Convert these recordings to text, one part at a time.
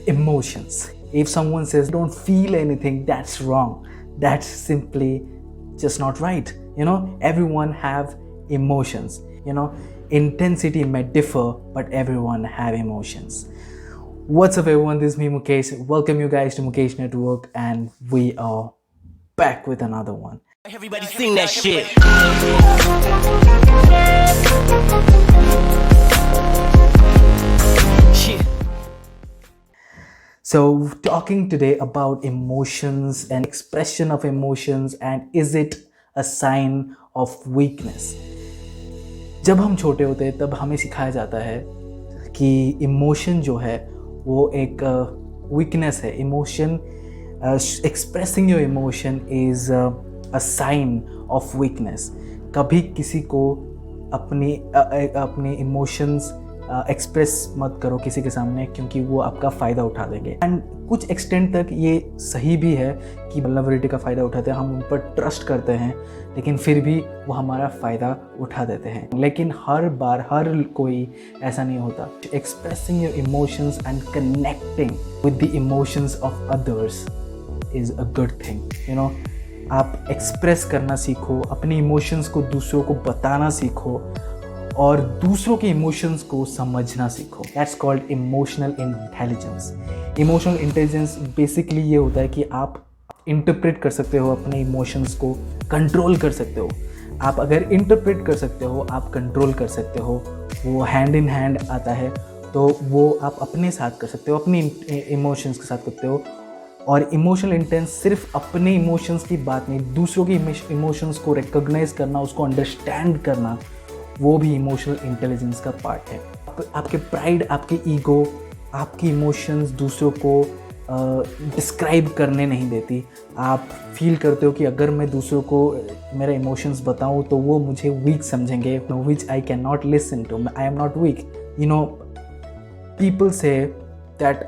Emotions. If someone says don't feel anything, that's wrong. That's simply just not right. Everyone have emotions. Intensity may differ, but everyone have emotions. What's up everyone, this is me Mukesh. Welcome you guys to Mukesh Network, and we are back with another one. Everybody sing that shit. So talking today about emotions and expression of emotions, and is it a sign of weakness? जब हम छोटे होते हैं तब हमें सिखाया जाता है कि इमोशन जो है वो एक वीकनेस है. Emotion, expressing your emotion is a sign of weakness. कभी किसी को अपनी इमोशंस एक्सप्रेस मत करो किसी के सामने, क्योंकि वो आपका फ़ायदा उठा देंगे. एंड कुछ एक्सटेंट तक ये सही भी है कि वल्नरेबिलिटी का फ़ायदा उठाते हैं, हम उन पर ट्रस्ट करते हैं, लेकिन फिर भी वो हमारा फ़ायदा उठा देते हैं. लेकिन हर बार हर कोई ऐसा नहीं होता. Expressing your emotions and connecting with the emotions of others is a good thing. आप एक्सप्रेस करना सीखो, अपने इमोशंस को दूसरों को बताना सीखो और दूसरों के इमोशंस को समझना सीखो. That's called emotional intelligence. Emotional intelligence basically ये होता है कि आप इंटरप्रेट कर सकते हो, अपने इमोशंस को कंट्रोल कर सकते हो. आप अगर इंटरप्रेट कर सकते हो, आप कंट्रोल कर सकते हो, वो हैंड इन हैंड आता है. तो वो आप अपने साथ कर सकते हो, अपनी इमोशंस के साथ करते हो. और इमोशनल इंटेंस सिर्फ अपने इमोशंस की बात नहीं, दूसरों की इमोशंस को रिकॉग्नाइज करना, उसको अंडरस्टैंड करना, वो भी इमोशनल इंटेलिजेंस का पार्ट है. आपके प्राइड, आपके ईगो, आपकी इमोशंस दूसरों को डिस्क्राइब करने नहीं देती. आप फील करते हो कि अगर मैं दूसरों को मेरा इमोशंस बताऊं तो वो मुझे वीक समझेंगे, which I can not listen to. I am not weak. People say that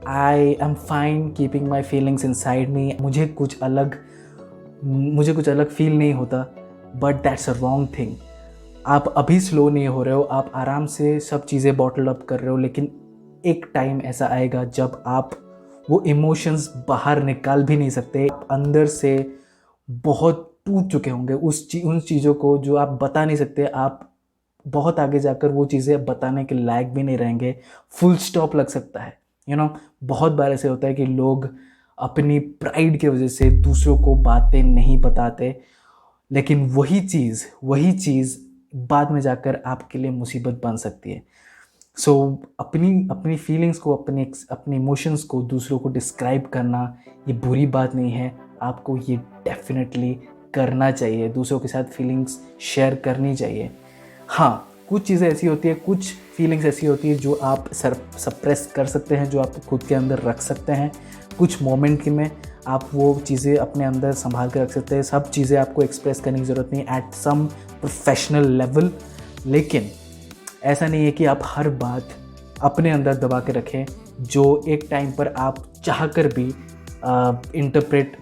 I am fine keeping my feelings inside me. मुझे कुछ अलग फील नहीं होता, but that's a wrong thing. आप अभी स्लो नहीं हो रहे हो, आप आराम से सब चीज़ें बॉटल अप कर रहे हो, लेकिन एक टाइम ऐसा आएगा जब आप वो इमोशंस बाहर निकाल भी नहीं सकते. आप अंदर से बहुत टूट चुके होंगे उन चीज़ों को जो आप बता नहीं सकते. आप बहुत आगे जाकर वो चीज़ें बताने के लायक भी नहीं रहेंगे. फुल स्टॉप लग सकता है. बहुत बार ऐसे होता है कि लोग अपनी प्राइड की वजह से दूसरों को बातें नहीं बताते, लेकिन वही चीज़ बाद में जाकर आपके लिए मुसीबत बन सकती है. सो अपनी फीलिंग्स को, अपने इमोशंस को दूसरों को डिस्क्राइब करना ये बुरी बात नहीं है. आपको ये डेफिनेटली करना चाहिए, दूसरों के साथ फीलिंग्स शेयर करनी चाहिए. हाँ, कुछ चीज़ें ऐसी होती है, कुछ फीलिंग्स ऐसी होती है जो आप सप्रेस कर सकते हैं, जो आप खुद के अंदर रख सकते हैं. कुछ मोमेंट में आप वो चीज़ें अपने अंदर संभाल कर रख सकते हैं. सब चीज़ें आपको एक्सप्रेस करने की ज़रूरत नहीं एट सम प्रोफेशनल लेवल. लेकिन ऐसा नहीं है कि आप हर बात अपने अंदर दबा के रखें, जो एक टाइम पर आप चाह कर भी इंटरप्रेट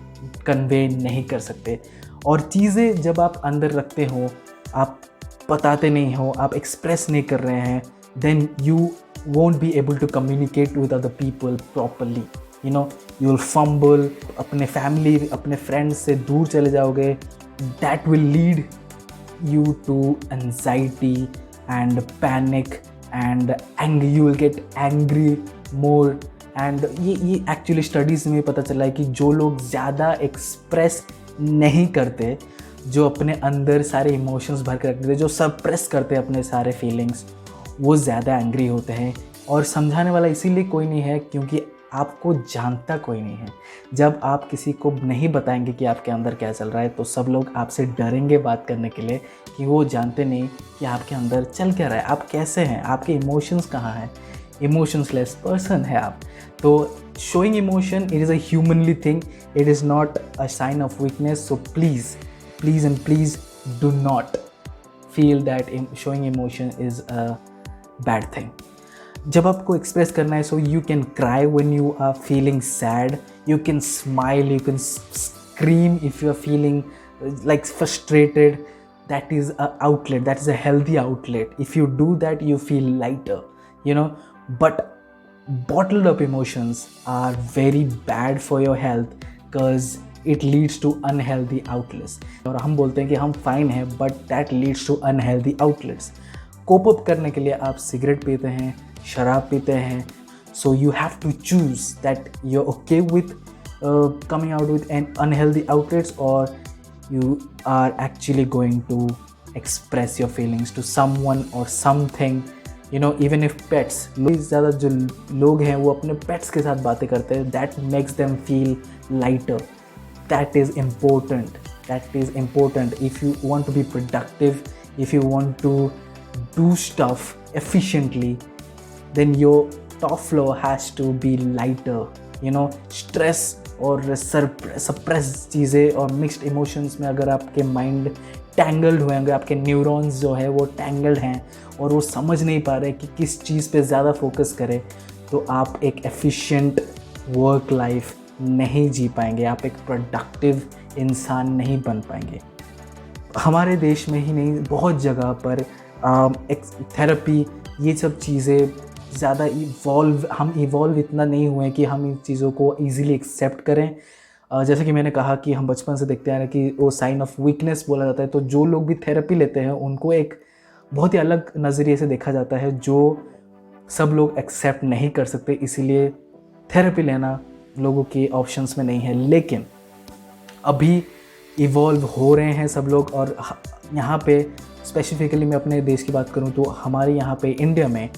कन्वे नहीं कर सकते. और चीज़ें जब आप अंदर रखते हो, आप बताते नहीं हो, आप एक्सप्रेस नहीं कर रहे हैं, then you won't be able to communicate with other people properly. You will fumble, अपने फैमिली, अपने फ्रेंड्स से दूर चले जाओगे. That will lead you to anxiety and panic and anger. You will get angry more. And ये actually studies में पता चला है कि जो लोग ज़्यादा एक्सप्रेस नहीं करते, जो अपने अंदर सारे इमोशंस भर के रखते हैं, जो सप्रेस करते हैं अपने सारे फीलिंग्स, वो ज़्यादा एंग्री होते हैं. और समझाने वाला इसीलिए कोई नहीं है क्योंकि आपको जानता कोई नहीं है. जब आप किसी को नहीं बताएंगे कि आपके अंदर क्या चल रहा है, तो सब लोग आपसे डरेंगे बात करने के लिए, कि वो जानते नहीं कि आपके अंदर चल क्या रहा है, आप कैसे हैं, आपके इमोशंस कहाँ हैं. इमोशंसलेस पर्सन है आप. तो showing emotion, it is a humanly thing, it is not a sign of weakness. So please do not feel that showing emotion is a bad thing. जब आपको एक्सप्रेस करना है, so you can cry when you are feeling sad, you can smile, you can scream if you are feeling like frustrated. That is a outlet, that is a healthy outlet. If you do that, you feel lighter, But bottled up emotions are very bad for your health because it leads to unhealthy outlets. और हम बोलते हैं कि हम fine हैं, but that leads to unhealthy outlets. Cope up करने के लिए आप सिगरेट पीते हैं, शराब पीते हैं, so you have to choose that you're okay with coming out with an unhealthy outlets, or you are actually going to express your feelings to someone or something. You know, even if pets, ज़्यादा जो लोग हैं वो अपने pets के साथ बातें करते हैं, that makes them feel lighter. That is important. That is important. If you want to be productive, if you want to do stuff efficiently, then your top floor has to be lighter. You know, stress और suppress चीज़ें और mixed emotions में अगर आपके mind tangled हुए, अगर आपके neurons जो है वो टैंगल्ड हैं और वो समझ नहीं पा रहे कि किस चीज़ पे ज़्यादा फोकस करें, तो आप एक एफिशिएंट वर्क लाइफ नहीं जी पाएंगे, आप एक प्रोडक्टिव इंसान नहीं बन पाएंगे. हमारे देश में ही नहीं, बहुत जगह पर थेरेपी, ये सब चीज़ें ज़्यादा हम इवॉल्व इतना नहीं हुए कि हम इन चीज़ों को ईज़िली एक्सेप्ट करें. जैसे कि मैंने कहा कि हम बचपन से देखते आ रहे हैं कि वो साइन ऑफ वीकनेस बोला जाता है, तो जो लोग भी थेरेपी लेते हैं उनको एक बहुत ही अलग नज़रिए से देखा जाता है, जो सब लोग एक्सेप्ट नहीं कर सकते. इसीलिए थेरेपी लेना लोगों के ऑप्शंस में नहीं है. लेकिन अभी इवॉल्व हो रहे हैं सब लोग, और यहाँ पे स्पेसिफिकली मैं अपने देश की बात करूँ तो हमारे यहाँ पे इंडिया में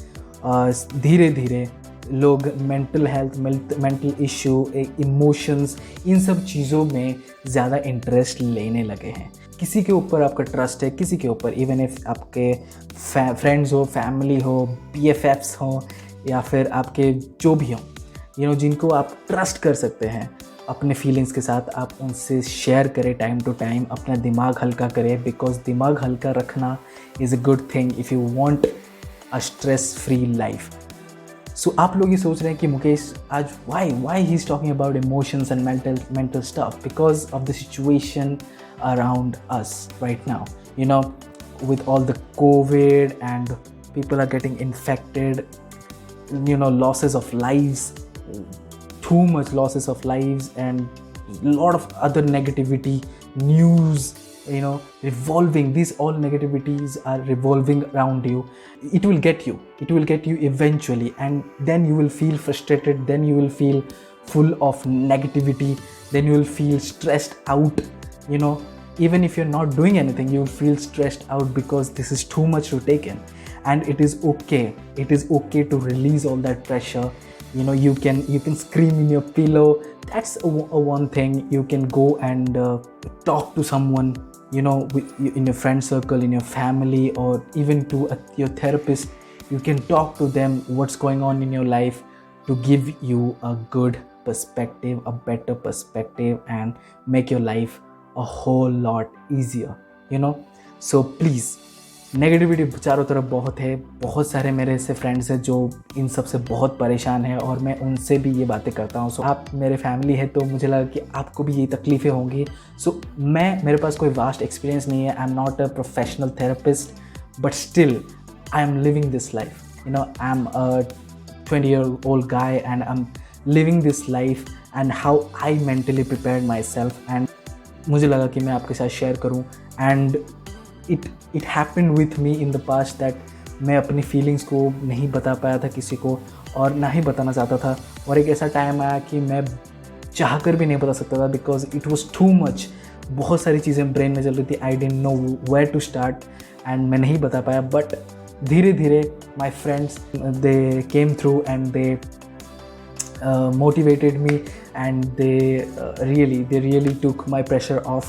धीरे धीरे लोग mental health, mental issue, emotions, इन सब चीज़ों में ज़्यादा इंटरेस्ट लेने लगे हैं. किसी के ऊपर आपका ट्रस्ट है, किसी के ऊपर, इवन इफ आपके फ्रेंड्स हो, फैमिली हो, BFFs हो, या फिर आपके जो भी हों, जिनको आप ट्रस्ट कर सकते हैं अपने फीलिंग्स के साथ, आप उनसे शेयर करें टाइम टू टाइम, अपना दिमाग हल्का करें, बिकॉज दिमाग हल्का रखना is a good thing if you want a stress free life. So आप लोग ये सोच रहे हैं कि मुकेश आज why he is talking about emotions and mental stuff, because of the situation around us right now, with all the COVID and people are getting infected, losses of lives, too much losses of lives, and lot of other negativity news, revolving. These all negativities are revolving around you. It will get you eventually, and then you will feel frustrated, then you will feel full of negativity, then you will feel stressed out. Even if you're not doing anything, you will feel stressed out because this is too much to take in. And it is okay to release all that pressure. You can scream in your pillow. That's one thing. You can go and talk to someone, in your friend circle, in your family, or even to your therapist. You can talk to them what's going on in your life to give you a good perspective, a better perspective, and make your life a whole lot easier. So please, negativity चारों तरफ बहुत है. बहुत सारे मेरे ऐसे friends हैं जो इन सब से बहुत परेशान हैं, और मैं उनसे भी ये बातें करता हूँ. सो आप मेरे फैमिली है, तो मुझे लगा कि आपको भी ये तकलीफ़ें होंगी. सो मेरे पास कोई वास्ट एक्सपीरियंस नहीं है. आई am not a professional therapist, but still I am living this life. I am a 20-year-old guy, and I'm living this life, and how I mentally prepared myself, and मुझे लगा कि मैं आपके साथ share करूँ. And it happened with me in the past that मैं अपनी feelings को नहीं बता पाया था किसी को, और ना ही बताना चाहता था. और एक ऐसा टाइम आया कि मैं चाह कर भी नहीं बता सकता था, because it was too much. बहुत सारी चीज़ें ब्रेन में चल रही थी. I didn't know where to start, and मैं नहीं बता पाया. बट धीरे धीरे my friends, they came through and they motivated me, and they really took my pressure off.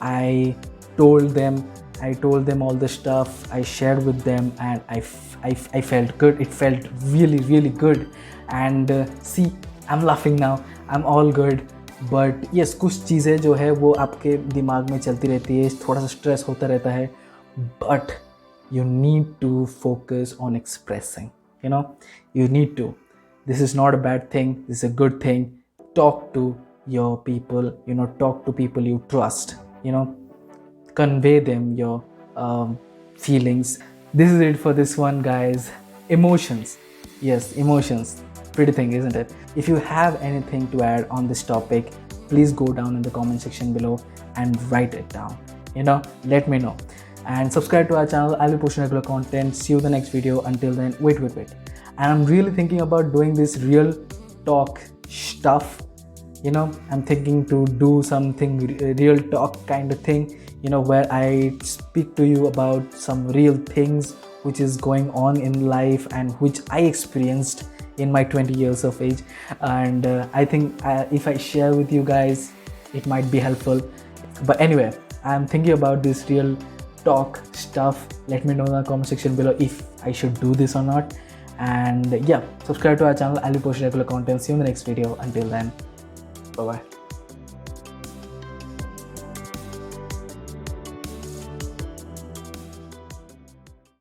I told them all the stuff, I shared with them, and I felt good. It felt really good. And see, I'm laughing now, I'm all good. But yes, कुछ चीज़ें जो है वो आपके दिमाग में चलती रहती है, थोड़ा सा स्ट्रेस होता रहता है. But you need to focus on expressing, you need to. This is not a bad thing, this is a good thing. Talk to your people, talk to people you trust, convey them your feelings. This is it for this one, guys. Emotions. Yes, emotions. pretty thing, isn't it? If you have anything to add on this topic, please go down in the comment section below and write it down. Let me know. And subscribe to our channel. I'll be posting regular content. See you in the next video. Until then, wait. And I'm really thinking about doing this real talk stuff. I'm thinking to do something real talk kind of thing, where I speak to you about some real things which is going on in life and which I experienced in my 20 years of age. And I think if I share with you guys, it might be helpful. But anyway, I'm thinking about this real talk stuff. Let me know in the comment section below if I should do this or not. And yeah, subscribe to our channel. I'll be posting regular content. See you in the next video. Until then, bye bye.